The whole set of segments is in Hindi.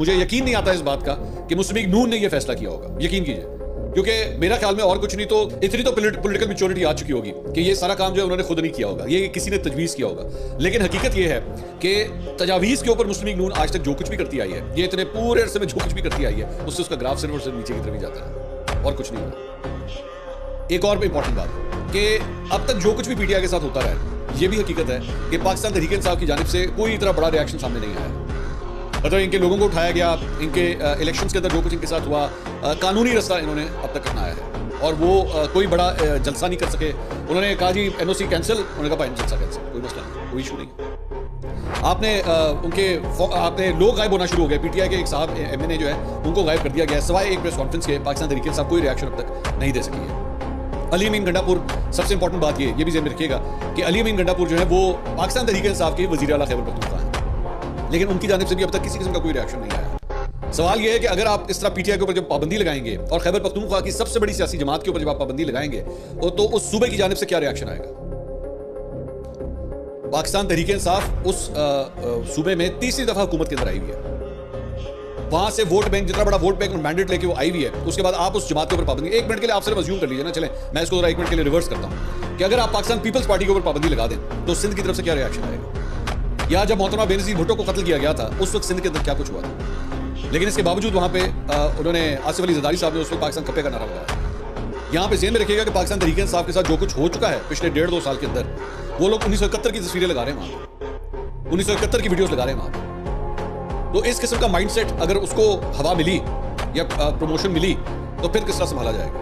मुझे यकीन नहीं आता इस बात का कि मुस्लिम लीग नून ने यह फैसला किया होगा, यकीन कीजिए, क्योंकि मेरा ख्याल में और कुछ नहीं तो इतनी तो पॉलिटिकल मैच्योरिटी आ चुकी होगी कि ये सारा काम जो है उन्होंने खुद नहीं किया होगा, ये किसी ने तजवीज़ किया होगा। लेकिन हकीकत ये है कि तजावीज़ के ऊपर मुस्लिम लीग नून आज तक जो कुछ भी करती आई है, ये इतने पूरे अरसे में जो कुछ भी करती आई है, उससे उसका ग्राफ सिर्फ और सिर्फ नीचे की तरफ ही जाता है और कुछ नहीं होता। एक और इंपॉर्टेंट बात कि अब तक जो कुछ भी पीटीआई के साथ होता रहा है, ये भी हकीकत है कि पाकिस्तान तहरीक इंसाफ की जानिब से कोई इतना बड़ा रिएक्शन सामने नहीं आया। मतलब इनके लोगों को उठाया गया, इनके इलेक्शंस के अंदर जो कुछ इनके साथ हुआ, कानूनी रास्ता इन्होंने अब तक अपनाया है और वो कोई बड़ा जलसा नहीं कर सके। उन्होंने कहा जी एनओसी कैंसिल, उन्होंने कहा भाई जलसा कैंसिल, कोई मसला नहीं, कोई इशू नहीं। आपने लोग गायब होना शुरू हो गए। पीटीआई के एक साहब एमएनए जो है उनको गायब कर दिया गया, सिवाय एक प्रेस कॉन्फ्रेंस के पाकिस्तान तहरीक इंसाफ कोई रिएक्शन अब तक नहीं दे सकी है। अली अमीन गंडापुर, सबसे इंपॉर्टेंट बात ये भी ज़हन में रखिएगा कि अली अमीन गंडापुर जो है वो पाकिस्तान तहरीक इंसाफ के वज़ीर आला खैबर पख्तूनख्वा है, लेकिन उनकी जानिब से भी अब तक किसी किस्म का कोई रिएक्शन नहीं आया। सवाल यह है कि अगर आप इस तरह पीटीआई के ऊपर जब पाबंदी लगाएंगे और खैबर पख्तूनख्वा की सबसे बड़ी सियासी जमात के ऊपर जब आप पाबंदी लगाएंगे तो उस सूबे की जानिब से क्या रिएक्शन आएगा? पाकिस्तान तहरीक इंसाफ उस सूबे में तीसरी दफा हुकूमत के अंदर आई हुई है, वहां से वोट बैंक, जितना बड़ा वोट बैंक मैंडेट लेके वो आई हुई है, उसके बाद आप उस जमात के ऊपर पाबंदी, एक मिनट के लिए आप सिर्फ अज्यूम कर लीजिए ना, चले मैं इसको एक मिनट के लिए रिवर्स करता हूं कि अगर आप पाकिस्तान पीपल्स पार्टी के ऊपर पाबंदी लगा दें तो सिंध की तरफ से क्या रिएक्शन आएगा? या जब मोहतरमा बेनज़ीर भुट्टो को कत्ल किया गया था उस वक्त सिंध के अंदर क्या कुछ हुआ था? लेकिन इसके बावजूद वहां पे उन्होंने आसिफ अली ज़रदारी साहब ने उस वक्त पाकिस्तान कप्पे का नारा लगाया। यहाँ पे ज़हन में रखिएगा कि पाकिस्तान तहरीक इंसाफ के साथ जो कुछ हो चुका है पिछले 1.5-2 साल के अंदर, वो लोग 1971 की तस्वीरें लगा रहे हैं वहां पे, 1971 की वीडियोस लगा रहे हैं वहां पे। तो इस किस्म का माइंडसेट अगर उसको हवा मिली या प्रमोशन मिली तो फिर किस तरह संभाला जाएगा?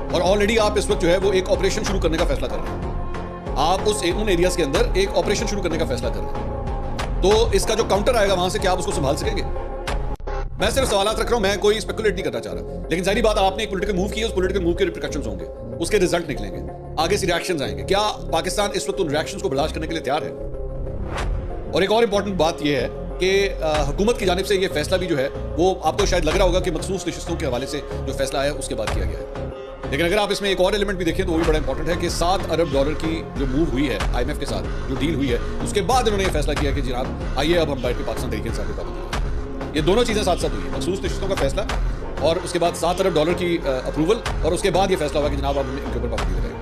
और ऑलरेडी आप इस वक्त जो है वो एक ऑपरेशन शुरू करने का फैसला कर रहे हैं, आप उन एरियाज के अंदर एक ऑपरेशन शुरू करने का फैसला कर रहे हैं। तो इसका जो काउंटर आएगा वहां से क्या आप उसको संभाल सकेंगे? मैं सिर्फ सवालात रख रहा हूं, मैं कोई स्पेकुलेट नहीं करना चाह रहा, लेकिन जाहिर बात आपने एक पॉलिटिकल मूव किया, उस पॉलिटिकल मूव के रिपरकशंस होंगे, उसके रिजल्ट निकलेंगे, आगे से रिएक्शंस आएंगे। क्या पाकिस्तान इस वक्त उन रिएक्शंस को बर्दाश्त करने के लिए तैयार है? और एक और इंपॉर्टेंट बात यह है कि हुकूमत की जानिब से यह फैसला भी जो है वो आपको शायद लग रहा होगा कि मखसूस नशिस्तों के हवाले से जो फैसला आया उसके बाद किया गया है, लेकिन अगर आप इसमें एक और एलिमेंट भी देखें तो वो भी बड़ा इंपॉर्टेंट है कि $7 अरब की जो मूव हुई है IMF के साथ, जो डील हुई है, उसके बाद इन्होंने ये फैसला किया कि जनाब आइए अब हम बैठ के पाकिस्तान तहरीक इंसाफ पे पाबंदी करें। ये दोनों चीज़ें साथ साथ हुई है, मखसूस नशिस्तों का फैसला और उसके बाद $7 अरब की अप्रूवल, और उसके बाद ये फैसला हुआ कि जनाब अब इनके ऊपर पाबंदी लगाएंगे।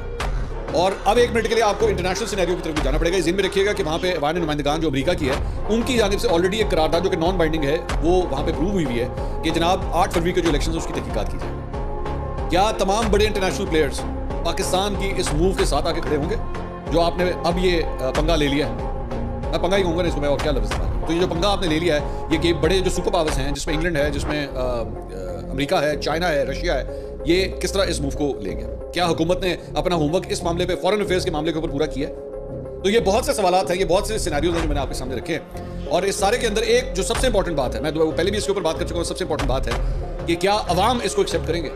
और अब एक मिनट के लिए आपको इंटरनेशनल सिनेरियो की तरफ भी जाना पड़ेगा। ज़हन में रखिएगा कि वहाँ पे अवान नुमाइंदगान जो अमेरिका की है उनकी जानिब से ऑलरेडी एक करारदाद जो कि नॉन बाइंडिंग है वो वहाँ पे प्रूव हुई है कि जनाब 8 फरवरी के जो इलेक्शन है उसकी तहकीकात की जाए। क्या तमाम बड़े इंटरनेशनल प्लेयर्स पाकिस्तान की इस मूव के साथ आके खड़े होंगे जो आपने अब ये पंगा ले लिया है? मैं पंगा ही कहूँगा ना इसको, मैं और क्या लफ्ज़ इस्तेमाल करूं। तो ये जो पंगा आपने ले लिया है, ये कि बड़े जो सुपर पावर्स हैं जिसमें इंग्लैंड है, जिसमें अमेरिका है, चाइना है, रशिया है, ये किस तरह इस मूव को लेंगे? क्या हुकूमत ने अपना होमवर्क इस मामले पे, फॉरेन अफेयर्स के मामले के ऊपर पूरा किया है? तो ये बहुत से सवालात हैं, ये बहुत से सिनेरियोज हैं जो मैंने आपके सामने रखे हैं। और इस सारे के अंदर एक जो सबसे इंपॉर्टेंट बात है, मैं पहले भी इसके ऊपर बात कर चुका हूँ, सबसे इंपॉर्टेंट बात है कि क्या अवाम इसको एक्सेप्ट करेंगे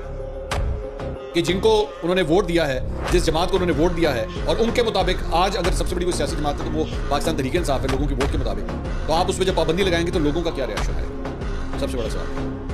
कि जिनको उन्होंने वोट दिया है, जिस जमात को उन्होंने वोट दिया है, और उनके मुताबिक आज अगर सबसे बड़ी कोई सियासी जमात है तो वो पाकिस्तान तहरीक इंसाफ है लोगों की वोट के मुताबिक, तो आप उस पर जब पाबंदी लगाएंगे तो लोगों का क्या रिएक्शन है? सबसे बड़ा सवाल।